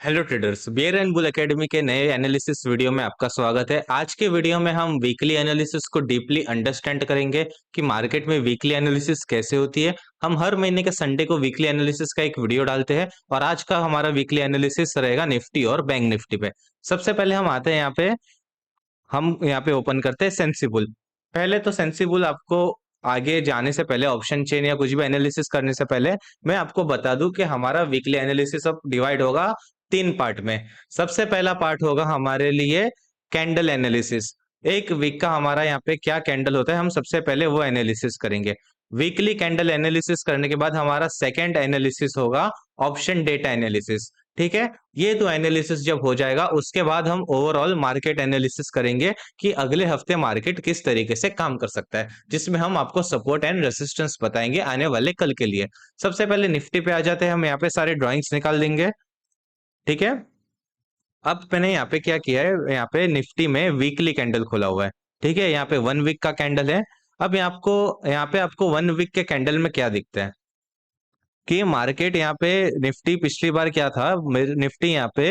Hello traders, bear and bull academy के नए analysis video में आपका स्वागत है। आज के वीडियो में हम वीकली एनालिसिस को डीपली अंडरस्टैंड करेंगे कि मार्केट में वीकली एनालिसिस कैसे होती है। हम हर महीने के संडे को वीकली एनालिसिस का एक वीडियो डालते हैं और आज का हमारा वीकली एनालिसिस रहेगा निफ्टी और बैंक निफ्टी पे। सबसे पहले हम आते हैं हम यहाँ पे ओपन करते हैं सेंसिबल। पहले तो सेंसिबल आपको आगे जाने से पहले ऑप्शन चेन या कुछ भी एनालिसिस करने से पहले मैं आपको बता दूं कि हमारा वीकली एनालिसिस अब डिवाइड होगा तीन पार्ट में। सबसे पहला पार्ट होगा हमारे लिए कैंडल एनालिसिस। एक वीक का हमारा यहाँ पे क्या कैंडल होता है, हम सबसे पहले वो एनालिसिस करेंगे। वीकली कैंडल एनालिसिस करने के बाद हमारा सेकंड एनालिसिस होगा ऑप्शन डेटा एनालिसिस। ठीक है, ये तो एनालिसिस जब हो जाएगा उसके बाद हम ओवरऑल मार्केट एनालिसिस करेंगे कि अगले हफ्ते मार्केट किस तरीके से काम कर सकता है, जिसमें हम आपको सपोर्ट एंड रेसिस्टेंस बताएंगे आने वाले कल के लिए। सबसे पहले निफ्टी पे आ जाते हैं, हम यहाँ पे सारे ड्राइंग्स निकाल देंगे। ठीक है, अब मैंने यहाँ पे क्या किया है, यहाँ पे निफ्टी में वीकली कैंडल खोला हुआ है। ठीक है, यहाँ पे वन वीक का कैंडल है। अब यहाँ पे आपको वन वीक के कैंडल में क्या दिखता है कि मार्केट यहाँ पे निफ्टी पिछली बार क्या था, निफ्टी यहाँ पे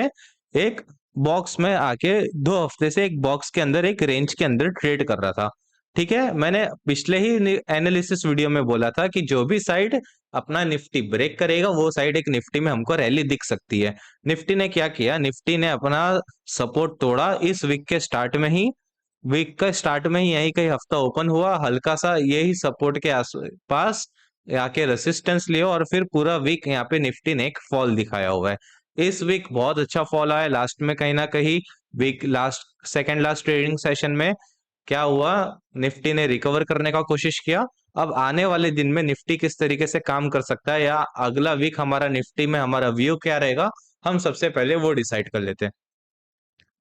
एक बॉक्स में आके 2 हफ्ते से एक बॉक्स के अंदर एक रेंज के अंदर ट्रेड कर रहा था। ठीक है, मैंने पिछले ही एनालिसिस वीडियो में बोला था कि जो भी साइड अपना निफ्टी ब्रेक करेगा वो साइड एक निफ्टी में हमको रैली दिख सकती है। निफ्टी ने क्या किया, निफ्टी ने अपना सपोर्ट तोड़ा इस वीक के स्टार्ट में ही। वीक का स्टार्ट में ही यही कहीं हफ्ता ओपन हुआ, हल्का सा यही सपोर्ट के आस पास आके रेसिस्टेंस लियो और फिर पूरा वीक यहाँ पे निफ्टी ने एक फॉल दिखाया हुआ है। इस वीक बहुत अच्छा फॉल आया, लास्ट में कहीं ना कहीं week last second last trading session में क्या हुआ, निफ्टी ने रिकवर करने का कोशिश किया। अब आने वाले दिन में निफ्टी किस तरीके से काम कर सकता है या अगला वीक हमारा निफ्टी में हमारा व्यू क्या रहेगा, हम सबसे पहले वो डिसाइड कर लेते हैं।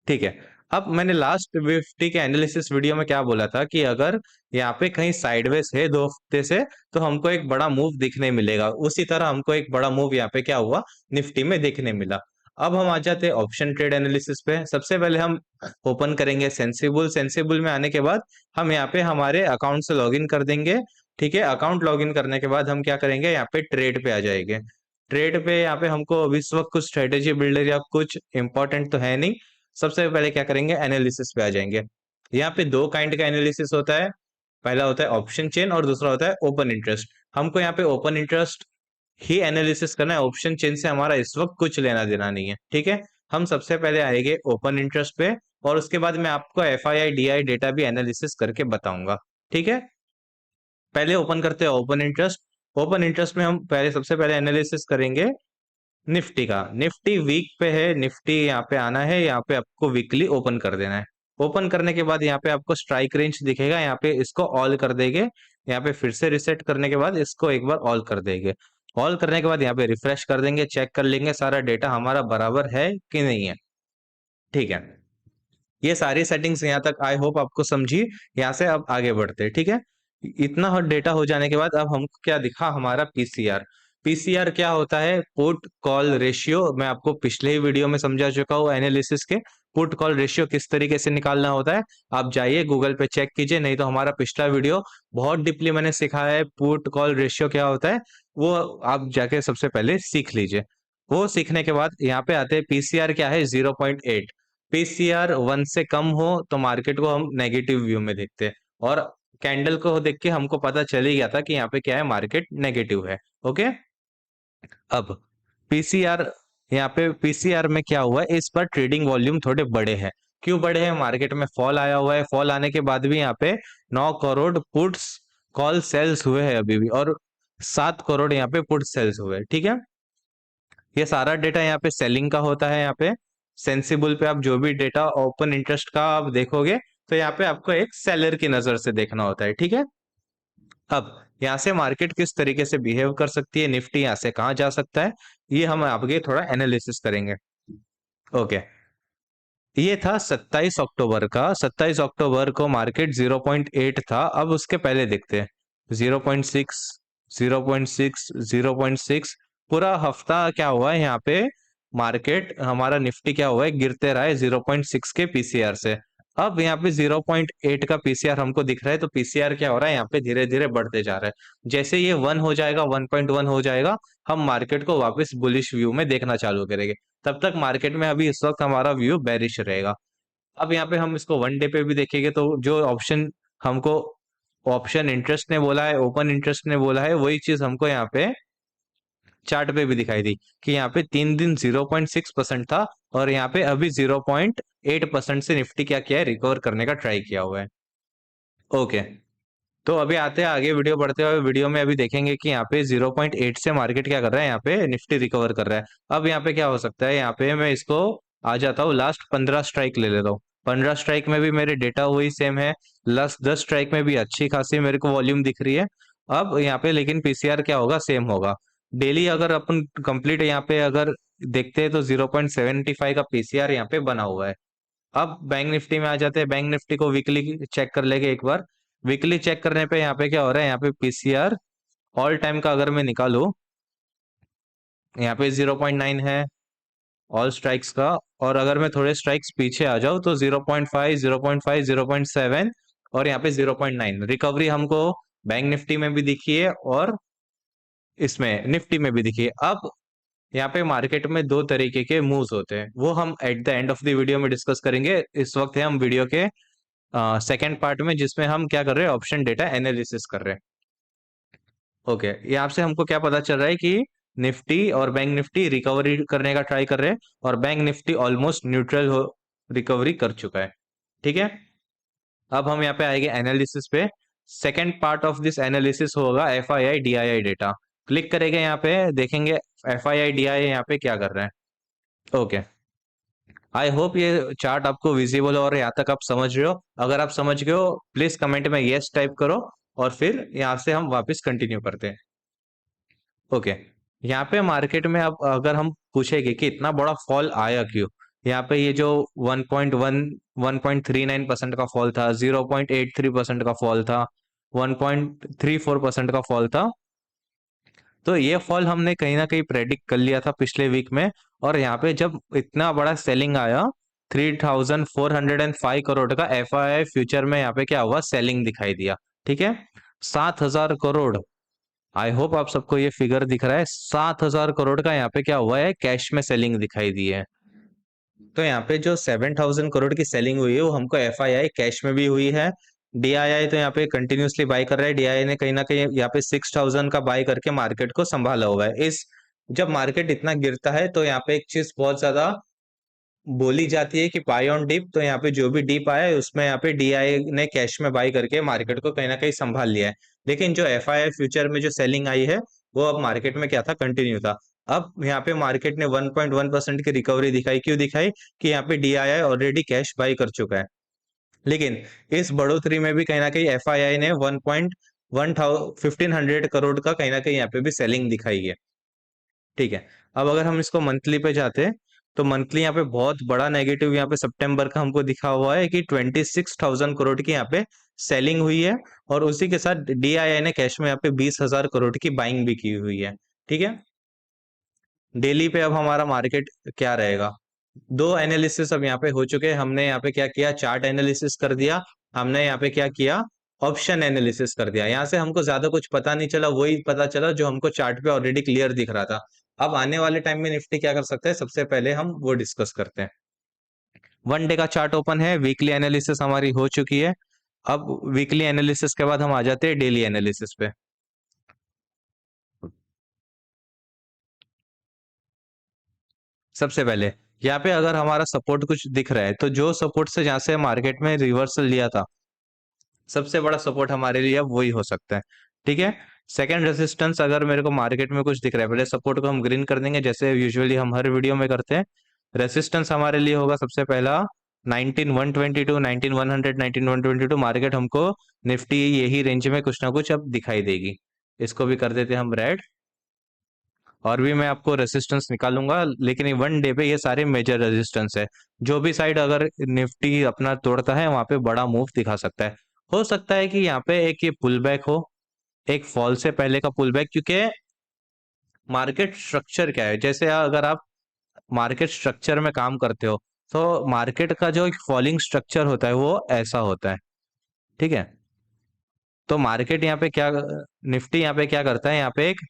ठीक है, अब मैंने लास्ट निफ्टी के एनालिसिस वीडियो में क्या बोला था कि अगर यहाँ पे कहीं साइडवेज है 2 हफ्ते से तो हमको एक बड़ा मूव दिखने मिलेगा। उसी तरह हमको एक बड़ा मूव यहाँ पे क्या हुआ, निफ्टी में देखने मिला। अब हम आ जाते हैं ऑप्शन ट्रेड एनालिसिस पे। सबसे पहले हम ओपन करेंगे सेंसिबल। सेंसिबल में आने के बाद हम यहाँ पे हमारे अकाउंट से लॉगिन कर देंगे। ठीक है, अकाउंट लॉगिन करने के बाद हम क्या करेंगे, यहाँ पे ट्रेड पे आ जाएंगे। ट्रेड पे यहाँ पे हमको अभी इस वक्त कुछ स्ट्रेटेजी बिल्डर या कुछ इंपॉर्टेंट तो है नहीं। सबसे पहले क्या करेंगे, एनालिसिस पे आ जाएंगे। यहाँ पे दो काइंड का एनालिसिस होता है, पहला होता है ऑप्शन चेन और दूसरा होता है ओपन इंटरेस्ट। हमको यहाँ पे ओपन इंटरेस्ट ही एनालिसिस करना है, ऑप्शन चेन से हमारा इस वक्त कुछ लेना देना नहीं है। ठीक है, हम सबसे पहले आएंगे ओपन इंटरेस्ट पे और उसके बाद मैं आपको F I I D I data भी एनालिसिस करके बताऊंगा। ठीक है, पहले ओपन करते हैं ओपन इंटरेस्ट। ओपन इंटरेस्ट में हम पहले सबसे पहले एनालिसिस करेंगे निफ्टी का। निफ्टी वीक पे है, निफ्टी यहाँ पे आना है, यहाँ पे आपको वीकली ओपन कर देना है। ओपन करने के बाद यहाँ पे आपको स्ट्राइक रेंज दिखेगा, यहाँ पे इसको ऑल कर देंगे। यहाँ पे फिर से रिसेट करने के बाद इसको एक बार ऑल कर देंगे। ऑल करने के बाद यहाँ पे रिफ्रेश कर देंगे, चेक कर लेंगे सारा डेटा हमारा बराबर है कि नहीं है। ठीक है, ये सारी सेटिंग्स यहाँ तक आई होप आपको समझी। यहाँ से अब आगे बढ़ते हैं। ठीक है, इतना डेटा हो जाने के बाद अब हमको क्या दिखा, हमारा पीसीआर। पीसीआर क्या होता है, पुट कॉल रेशियो। मैं आपको पिछले ही वीडियो में समझा चुका हूँ एनालिसिस के पुट कॉल रेशियो किस तरीके से निकालना होता है। आप जाइए गूगल पे चेक कीजिए, नहीं तो हमारा पिछला वीडियो बहुत डीपली मैंने सिखाया है पुट कॉल रेशियो क्या होता है, वो आप जाके सबसे पहले सीख लीजिए। वो सीखने के बाद यहाँ पे आते हैं पीसीआर क्या है, 0.8। पीसीआर 1 से कम हो तो मार्केट को हम नेगेटिव व्यू में देखते हैं और कैंडल को देख के हमको पता चल ही गया था कि यहाँ पे क्या है, मार्केट नेगेटिव है। ओके, अब पीसीआर, यहाँ पे पीसीआर में क्या हुआ है, इस बार ट्रेडिंग वॉल्यूम थोड़े बड़े हैं। क्यों बड़े हैं, मार्केट में फॉल आया हुआ है, फॉल आने के बाद भी यहाँ पे 9 करोड़ पुट्स कॉल सेल्स हुए हैं अभी भी और 7 करोड़ यहाँ पे पुट सेल्स हुए हैं। ठीक है, ये सारा डेटा यहाँ पे सेलिंग का होता है। यहाँ पे सेंसिबल पे आप जो भी डेटा ओपन इंटरेस्ट का आप देखोगे तो यहाँ पे आपको एक सेलर की नजर से देखना होता है। ठीक है, अब यहाँ से मार्केट किस तरीके से बिहेव कर सकती है, निफ्टी यहाँ से कहाँ जा सकता है, ये हम आगे थोड़ा एनालिसिस करेंगे। ओके, ये था 27 अक्टूबर का। 27 अक्टूबर को मार्केट 0.8 था। अब उसके पहले देखते हैं 0.6, 0.6, 0.6। पूरा हफ्ता क्या हुआ है यहाँ पे, मार्केट हमारा निफ्टी क्या हुआ है, गिरते रहा है 0.6 के पीसीआर से। अब यहाँ पे 0.8 का पीसीआर हमको दिख रहा है, तो पीसीआर क्या हो रहा है यहाँ पे धीरे धीरे बढ़ते जा रहा है। जैसे ये 1 हो जाएगा, 1.1 हो जाएगा, हम मार्केट को वापस बुलिश व्यू में देखना चालू करेंगे। तब तक मार्केट में अभी इस वक्त हमारा व्यू बेरिश रहेगा। अब यहाँ पे हम इसको 1 डे पे भी देखेंगे, तो जो ऑप्शन हमको ऑप्शन इंटरेस्ट ने बोला है, ओपन इंटरेस्ट ने बोला है, वही चीज हमको यहाँ पे चार्ट पे भी दिखाई दी कि यहाँ पे 3 दिन 0.6% था, और यहाँ पे अभी 0.8% से निफ्टी क्या किया है, रिकवर करने का ट्राई किया हुआ है। ओके, तो अभी आते हैं आगे, वीडियो बढ़ते हुए वीडियो में अभी देखेंगे कि यहाँ पे 0.8 से मार्केट क्या कर रहा है, यहाँ पे निफ्टी रिकवर कर रहा है। अब यहाँ पे क्या हो सकता है, यहाँ पे मैं इसको आ जाता हूँ, लास्ट 15 स्ट्राइक ले लेता हूँ। 15 स्ट्राइक में भी मेरे डेटा वही सेम है, लास्ट 10 स्ट्राइक में भी अच्छी खासी मेरे को वॉल्यूम दिख रही है। अब यहाँ पे लेकिन पीसीआर क्या होगा, सेम होगा। डेली अगर अपन कंप्लीट यहाँ पे अगर देखते हैं तो 0.75 का पीसीआर यहाँ पे बना हुआ है। अब बैंक निफ्टी में आ जाते हैं, बैंक निफ्टी को वीकली चेक कर लेंगे एक बार। वीकली चेक करने पे यहाँ पे क्या हो रहा है, यहाँ पे पीसीआर ऑल टाइम का अगर मैं निकालू, यहाँ पे 0.9 है ऑल स्ट्राइक्स का, और अगर मैं थोड़े स्ट्राइक्स पीछे आ जाऊँ तो 0.5, 0.5, 0.7, और यहाँ पे 0.9 रिकवरी हमको बैंक निफ्टी में भी दिखी है और इसमें निफ्टी में भी दिखी है। अब यहाँ पे मार्केट में दो तरीके के मूव्स होते हैं, वो हम at the end of the video में डिस्कस करेंगे। इस वक्त है हम वीडियो के सेकेंड पार्ट में, जिसमें हम क्या कर रहे हैं, ऑप्शन डेटा एनालिसिस कर रहे हैं। ओके, यहाँ से हमको क्या पता चल रहा है कि निफ्टी और बैंक निफ्टी रिकवरी करने का ट्राई कर रहे हैं, और बैंक निफ्टी ऑलमोस्ट न्यूट्रल हो रिकवरी कर चुका है। ठीक है, अब हम यहाँ पे आएंगे एनालिसिस पे। Second part of this analysis होगा F I I D I I data. Click करेंगे यहाँ पे, देखेंगे एफ आई आई डी आई यहाँ पे क्या कर रहे हैं। ओके, आई होप ये चार्ट आपको विजिबल हो और यहाँ तक आप समझ रहे हो। अगर आप समझ गए हो, प्लीज कमेंट में यस टाइप करो, और फिर यहाँ से हम वापस कंटिन्यू करते हैं। ओके, यहाँ पे मार्केट में अब अगर हम पूछेंगे कि इतना बड़ा फॉल आया क्यों, यहाँ पे ये जो 1.1 1.39% का फॉल था, 0.83% का फॉल था, 1.34% का फॉल था, तो ये फॉल हमने कहीं ना कहीं प्रेडिक्ट कर लिया था पिछले वीक में। और यहाँ पे जब इतना बड़ा सेलिंग आया, 3,405 करोड़ का एफ आई आई फ्यूचर में यहाँ पे क्या हुआ, सेलिंग दिखाई दिया। ठीक है, 7,000 करोड़, आई होप आप सबको ये फिगर दिख रहा है, 7,000 करोड़ का यहाँ पे क्या हुआ है, कैश में सेलिंग दिखाई दी है। तो यहाँ पे जो 7,000 करोड़ की सेलिंग हुई है, वो हमको एफ आई आई कैश में भी हुई है। डीआईआई तो यहाँ पे कंटिन्यूसली बाय कर रहा है, डीआईआई ने कहीं ना कहीं यहाँ पे 6,000 का बाय करके मार्केट को संभाला हुआ है। इस जब मार्केट इतना गिरता है तो यहाँ पे एक चीज बहुत ज्यादा बोली जाती है कि बाय ऑन डिप, तो यहाँ पे जो भी डिप आया है उसमें यहाँ पे डीआई ने कैश में बाय करके मार्केट को कहीं ना कहीं संभाल लिया है। लेकिन जो एफ आई आई फ्यूचर में जो सेलिंग आई है, वो अब मार्केट में क्या था, कंटिन्यू था। अब यहाँ पे मार्केट ने 1.1% की रिकवरी दिखाई, क्यों दिखाई, कि यहाँ पे डीआई ऑलरेडी कैश बाय कर चुका है। लेकिन इस बढ़ोतरी में भी कहीं ना कहीं एफ आई आई ने 1.1500 करोड़ का कहीं ना कहीं यहाँ पे भी सेलिंग दिखाई है। ठीक है, अब अगर हम इसको मंथली पे जाते हैं, तो मंथली यहाँ पे बहुत बड़ा नेगेटिव यहाँ पे सितंबर का हमको दिखा हुआ है कि 26,000 करोड़ की यहाँ पे सेलिंग हुई है, और उसी के साथ डीआईआई ने कैश में यहाँ पे 20,000 करोड़ की बाइंग भी की हुई है। ठीक है, डेली पे अब हमारा मार्केट क्या रहेगा, दो एनालिसिस अब यहाँ पे हो चुके हैं। हमने यहाँ पे क्या किया, चार्ट एनालिसिस कर दिया, हमने यहाँ पे क्या किया, ऑप्शन एनालिसिस कर दिया। यहाँ से हमको ज्यादा कुछ पता नहीं चला, वही पता चला जो हमको चार्ट पे ऑलरेडी क्लियर दिख रहा था। अब आने वाले टाइम में निफ्टी क्या कर सकते हैं, सबसे पहले हम वो डिस्कस करते हैं। 1 डे का चार्ट ओपन है, वीकली एनालिसिस हमारी हो चुकी है। अब वीकली एनालिसिस के बाद हम आ जाते हैं डेली एनालिसिस पे। सबसे पहले यहाँ पे अगर हमारा सपोर्ट कुछ दिख रहा है, तो जो सपोर्ट से जहां से मार्केट में रिवर्सल लिया था, सबसे बड़ा सपोर्ट हमारे लिए अब वही हो सकता है। ठीक है, सेकंड रेजिस्टेंस अगर मेरे को मार्केट में कुछ दिख रहा है, पहले सपोर्ट को हम ग्रीन कर देंगे जैसे यूजुअली हम हर वीडियो में करते हैं। रेजिस्टेंस हमारे लिए होगा सबसे पहला 19,122, 19,100, 19,122। मार्केट हमको निफ्टी यही रेंज में कुछ ना कुछ अब दिखाई देगी। इसको भी कर देते हैं हम रेड, और भी मैं आपको रेजिस्टेंस निकालूंगा, लेकिन 1 डे पे ये सारे मेजर रेजिस्टेंस है। जो भी साइड अगर निफ्टी अपना तोड़ता है, वहां पे बड़ा मूव दिखा सकता है। हो सकता है कि यहाँ पे एक ये पुल बैक हो, एक फॉल से पहले का पुल बैक, क्योंकि मार्केट स्ट्रक्चर क्या है, जैसे अगर आप मार्केट स्ट्रक्चर में काम करते हो, तो मार्केट का जो फॉलिंग स्ट्रक्चर होता है वो ऐसा होता है, ठीक है। तो मार्केट यहाँ पे क्या, निफ्टी यहाँ पे क्या करता है, यहाँ पे एक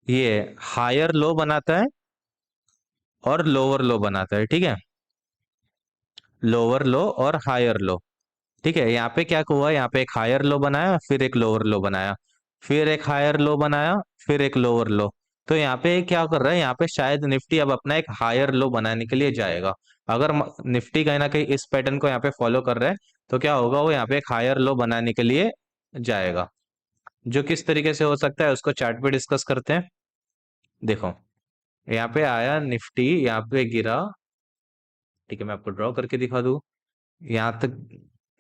ये हायर लो बनाता है और लोअर लो बनाता है, ठीक है। लोअर लो और हायर लो, ठीक है। यहाँ पे क्या हुआ, यहाँ पे एक हायर लो बनाया, फिर एक लोअर लो बनाया, फिर एक हायर लो बनाया, फिर एक लोअर लो। तो यहाँ पे क्या कर रहा है, यहाँ पे शायद निफ्टी अब अपना एक हायर लो बनाने के लिए जाएगा। अगर निफ्टी कहीं ना कहीं इस पैटर्न को यहाँ पे फॉलो कर रहा है, तो क्या होगा, वो यहाँ पे एक हायर लो बनाने के लिए जाएगा। जो किस तरीके से हो सकता है उसको चार्ट पे डिस्कस करते हैं। देखो, यहाँ पे आया निफ्टी, यहाँ पे गिरा, ठीक है। मैं आपको ड्रॉ करके दिखा दूं। यहाँ तक,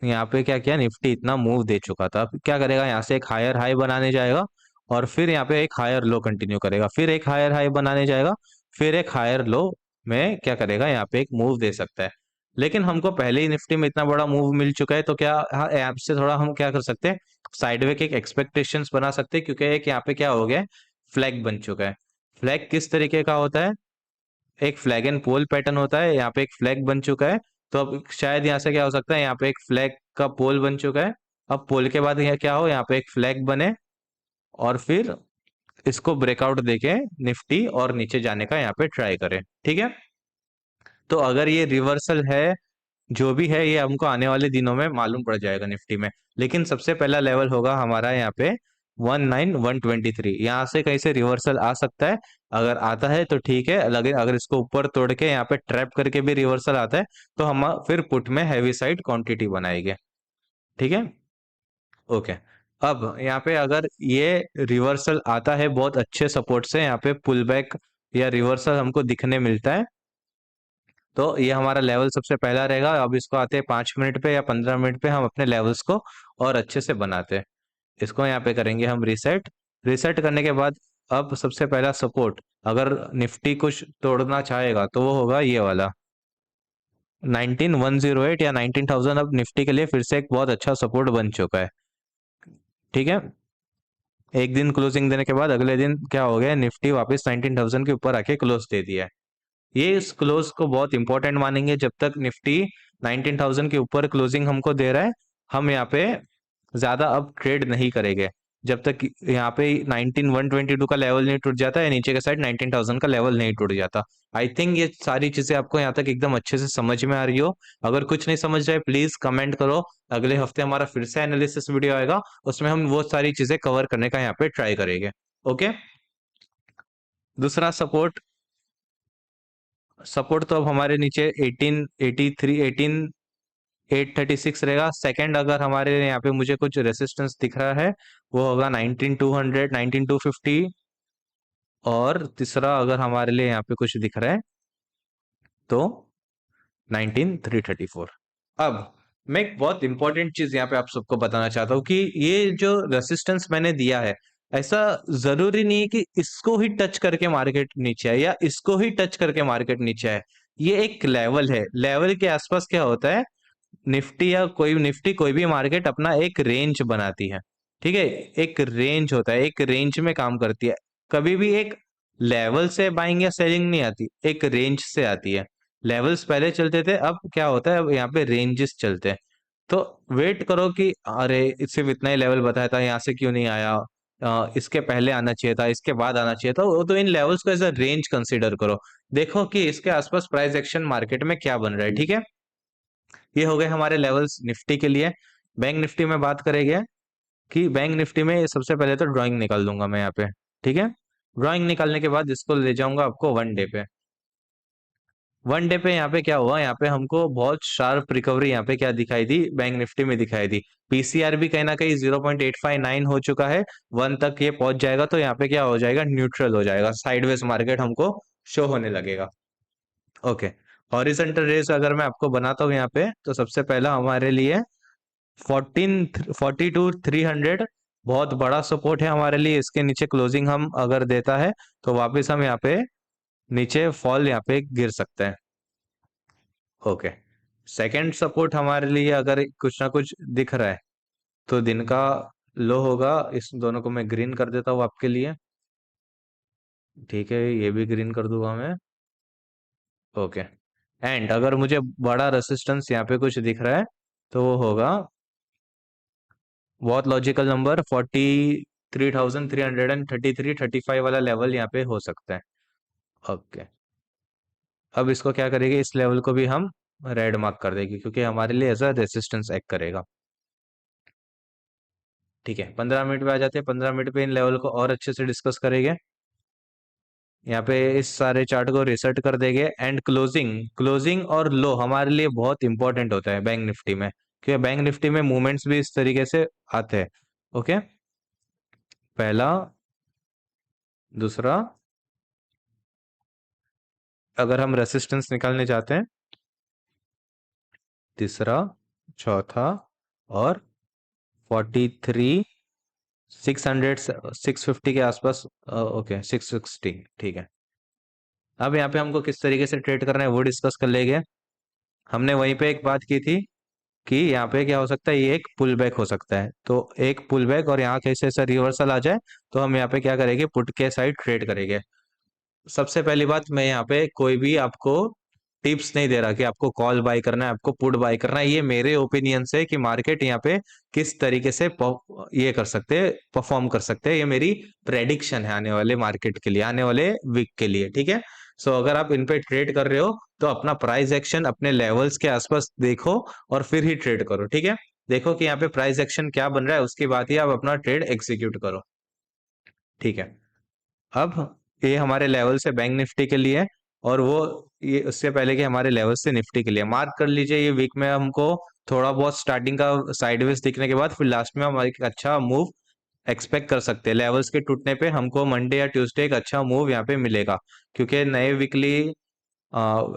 यहाँ पे क्या किया, निफ्टी इतना मूव दे चुका था, अब क्या करेगा, यहाँ से एक हायर हाई बनाने जाएगा, और फिर यहाँ पे एक हायर लो कंटिन्यू करेगा, फिर एक हायर हाई बनाने जाएगा, फिर एक हायर लो में क्या करेगा, यहाँ पे एक मूव दे सकता है। लेकिन हमको पहले ही निफ्टी में इतना बड़ा मूव मिल चुका है, तो क्या, हाँ, ऐप से थोड़ा हम क्या कर सकते हैं, साइडवे के एक एक्सपेक्टेशंस बना सकते हैं, क्योंकि एक यहाँ पे क्या हो गया, फ्लैग बन चुका है। फ्लैग किस तरीके का होता है, एक फ्लैग एंड पोल पैटर्न होता है, यहाँ पे एक फ्लैग बन चुका है। तो अब शायद यहाँ से क्या हो सकता है, यहाँ पे एक फ्लैग का पोल बन चुका है। अब पोल के बाद यहाँ क्या हो, यहाँ पे एक फ्लैग बने, और फिर इसको ब्रेकआउट देके निफ्टी और नीचे जाने का यहाँ पे ट्राई करे, ठीक है। तो अगर ये रिवर्सल है, जो भी है, ये हमको आने वाले दिनों में मालूम पड़ जाएगा निफ्टी में। लेकिन सबसे पहला लेवल होगा हमारा यहाँ पे 19123, यहाँ से कहीं से रिवर्सल आ सकता है। अगर आता है तो ठीक है, लेकिन अगर इसको ऊपर तोड़ के यहाँ पे ट्रैप करके भी रिवर्सल आता है, तो हम फिर पुट में हैवी साइड क्वांटिटी बनाएंगे, ठीक है। ओके। अब यहाँ पे अगर ये रिवर्सल आता है बहुत अच्छे सपोर्ट से, यहाँ पे पुल बैक या रिवर्सल हमको दिखने मिलता है, तो ये हमारा लेवल सबसे पहला रहेगा। अब इसको आते हैं 5 मिनट पे या 15 मिनट पे, हम अपने लेवल्स को और अच्छे से बनाते हैं। इसको यहाँ पे करेंगे हम रीसेट। रीसेट करने के बाद अब सबसे पहला सपोर्ट, अगर निफ्टी कुछ तोड़ना चाहेगा तो वो होगा ये वाला 19108 या 19000। अब निफ्टी के लिए फिर से एक बहुत अच्छा सपोर्ट बन चुका है, ठीक है। एक दिन क्लोजिंग देने के बाद अगले दिन क्या हो गया, निफ्टी वापस 19000 के ऊपर आके क्लोज दे दिया है। ये इस क्लोज को बहुत इंपॉर्टेंट मानेंगे, जब तक निफ्टी 19000 के ऊपर क्लोजिंग हमको दे रहा है, हम यहाँ पे ज्यादा अब ट्रेड नहीं करेंगे, जब तक यहाँ पे 19122 का लेवल नहीं टूट जाता है, नीचे के साइड 19000 का लेवल नहीं टूट जाता। आई थिंक ये सारी चीजें आपको यहाँ तक एकदम अच्छे से समझ में आ रही हो। अगर कुछ नहीं समझ रहे, प्लीज कमेंट करो। अगले हफ्ते हमारा फिर से एनालिसिस वीडियो आएगा, उसमें हम वो सारी चीजें कवर करने का यहाँ पे ट्राई करेंगे। ओके। दूसरा सपोर्ट, सपोर्ट तो अब हमारे नीचे 1883 836 रहेगा। सेकंड अगर हमारे यहाँ पे मुझे कुछ रेसिस्टेंस दिख रहा है, वो होगा 19200 19250। और तीसरा अगर हमारे लिए यहाँ पे कुछ दिख रहा है तो 19334। अब मैं एक बहुत इंपॉर्टेंट चीज यहाँ पे आप सबको बताना चाहता हूँ कि ये जो रेसिस्टेंस मैंने दिया है, ऐसा जरूरी नहीं है कि इसको ही टच करके मार्केट नीचे आए या इसको ही टच करके मार्केट नीचे आए। ये एक लेवल है, लेवल के आसपास क्या होता है, निफ्टी या कोई निफ्टी कोई भी मार्केट अपना एक रेंज बनाती है, ठीक है। एक रेंज होता है, एक रेंज में काम करती है। कभी भी एक लेवल से बाइंग या सेलिंग नहीं आती, एक रेंज से आती है। लेवल्स पहले चलते थे, अब क्या होता है, अब यहाँ पे रेंजेस चलते हैं। तो वेट करो कि अरे सिर्फ इतना ही लेवल बताया था, यहाँ से क्यों नहीं आया, इसके पहले आना चाहिए था, इसके बाद आना चाहिए था। वो तो इन लेवल्स को एज अ रेंज कंसीडर करो, देखो कि इसके आसपास प्राइस एक्शन मार्केट में क्या बन रहा है, ठीक है। ये हो गए हमारे लेवल्स निफ्टी के लिए। बैंक निफ्टी में बात करेंगे कि बैंक निफ्टी में सबसे पहले तो ड्राइंग निकाल दूंगा मैं यहाँ पे, ठीक है। ड्राइंग निकालने के बाद इसको ले जाऊंगा आपको 1 डे पे। 1 डे पे यहाँ पे क्या हुआ, यहाँ पे हमको बहुत शार्प रिकवरी यहाँ पे क्या दिखाई दी, बैंक निफ्टी में दिखाई दी। पीसीआर भी कहीं ना कहीं 0.859 हो चुका है, 1 तक ये पहुंच जाएगा तो यहाँ पे क्या हो जाएगा, न्यूट्रल हो जाएगा, साइडवेज मार्केट हमको शो होने लगेगा। ओके। हॉरिजॉन्टल रेस अगर मैं आपको बनाता हूँ यहाँ पे, तो सबसे पहला हमारे लिए 42 300 बहुत बड़ा सपोर्ट है हमारे लिए। इसके नीचे क्लोजिंग हम अगर देता है, तो वापस हम यहाँ पे नीचे फॉल यहाँ पे गिर सकते हैं। ओके। सेकंड सपोर्ट हमारे लिए अगर कुछ ना कुछ दिख रहा है, तो दिन का लो होगा। इस दोनों को मैं ग्रीन कर देता हूँ आपके लिए, ठीक है। ये भी ग्रीन कर दूंगा मैं। ओके। एंड अगर मुझे बड़ा रेसिस्टेंस यहाँ पे कुछ दिख रहा है तो वो होगा बहुत लॉजिकल नंबर 43,333 वाला लेवल यहाँ पे हो सकता है। ओके, अब इसको क्या करेंगे, इस लेवल को भी हम रेड मार्क कर देंगे क्योंकि हमारे लिए एज अ रेसिस्टेंस एक्ट करेगा। ठीक है, 15 मिनट पे आ जाते हैं। 15 मिनट पे इन लेवल को और अच्छे से डिस्कस करेंगे। यहाँ पे इस सारे चार्ट को रिसेट कर देंगे एंड क्लोजिंग क्लोजिंग और लो हमारे लिए बहुत इंपॉर्टेंट होता है बैंक निफ्टी में, क्योंकि बैंक निफ्टी में मूवमेंट्स भी इस तरीके से आते हैं। ओके, पहला, दूसरा, अगर हम रेसिस्टेंस निकालने जाते हैं, तीसरा, चौथा और 43,600 650 के आसपास। ओके, 660। ठीक है, अब यहाँ पे हमको किस तरीके से ट्रेड करना है वो डिस्कस कर लेंगे। हमने वहीं पे एक बात की थी कि यहाँ पे क्या हो सकता है, ये एक पुल बैक हो सकता है, तो एक पुल बैक और यहाँ कैसे ऐसा रिवर्सल आ जाए, तो हम यहाँ पे क्या करेंगे, पुट के साइड ट्रेड करेंगे। सबसे पहली बात, मैं यहाँ पे कोई भी आपको टिप्स नहीं दे रहा कि आपको कॉल बाय करना है, आपको पुट बाय करना है। ये मेरे ओपिनियन से कि मार्केट यहाँ पे किस तरीके से ये कर सकते हैं, परफॉर्म कर सकते हैं, ये मेरी प्रेडिक्शन है आने वाले मार्केट के लिए, आने वाले वीक के लिए। ठीक है, सो अगर आप इन पे ट्रेड कर रहे हो तो अपना प्राइस एक्शन अपने लेवल्स के आसपास देखो और फिर ही ट्रेड करो। ठीक है, देखो कि यहाँ पे प्राइस एक्शन क्या बन रहा है, उसके बाद ही आप अपना ट्रेड एग्जीक्यूट करो। ठीक है, अब ये हमारे लेवल से बैंक निफ्टी के लिए, और वो ये उससे पहले कि हमारे लेवल से निफ्टी के लिए मार्क कर लीजिए। ये वीक में हमको थोड़ा बहुत स्टार्टिंग का साइडवेज दिखने के बाद फिर लास्ट में हम एक अच्छा मूव एक्सपेक्ट कर सकते हैं। लेवल्स के टूटने पे हमको मंडे या ट्यूसडे एक अच्छा मूव यहाँ पे मिलेगा, क्योंकि नए वीकली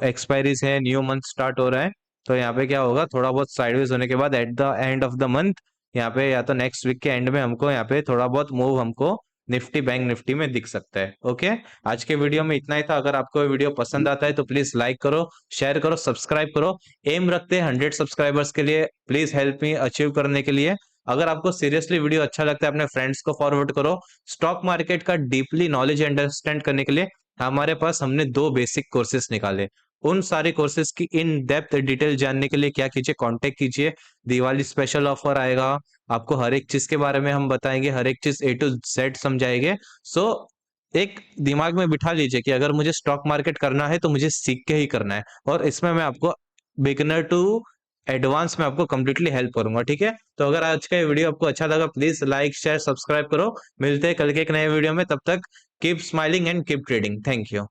एक्सपायरीज है, न्यू मंथ स्टार्ट हो रहा है। तो यहाँ पे क्या होगा, थोड़ा बहुत साइडवेज होने के बाद at the end of the month यहाँ पे या तो नेक्स्ट वीक के एंड में हमको यहाँ पे थोड़ा बहुत मूव हमको निफ्टी बैंक निफ्टी में दिख सकता है। ओके, आज के वीडियो में इतना ही था। अगर आपको ये वीडियो पसंद आता है तो प्लीज लाइक करो, शेयर करो, सब्सक्राइब करो। एम रखते हैं 100 सब्सक्राइबर्स के लिए, प्लीज हेल्प मी अचीव करने के लिए। अगर आपको सीरियसली वीडियो अच्छा लगता है अपने फ्रेंड्स को फॉरवर्ड करो। स्टॉक मार्केट का डीपली नॉलेज अंडरस्टैंड करने के लिए हमारे पास हमने 2 बेसिक कोर्सेज निकाले। उन सारे कोर्सेज की इन डेप्थ डिटेल जानने के लिए क्या कीजिए, कांटेक्ट कीजिए। दिवाली स्पेशल ऑफर आएगा, आपको हर एक चीज के बारे में हम बताएंगे, हर एक चीज ए टू जेड समझाएंगे। सो एक दिमाग में बिठा लीजिए कि अगर मुझे स्टॉक मार्केट करना है तो मुझे सीख के ही करना है, और इसमें मैं आपको बिगिनर टू एडवांस में आपको कंप्लीटली हेल्प करूंगा। ठीक है, तो अगर आज का ये वीडियो आपको अच्छा लगा प्लीज लाइक शेयर सब्सक्राइब करो। मिलते हैं कल के एक नए वीडियो में, तब तक keep smiling and keep trading. Thank you.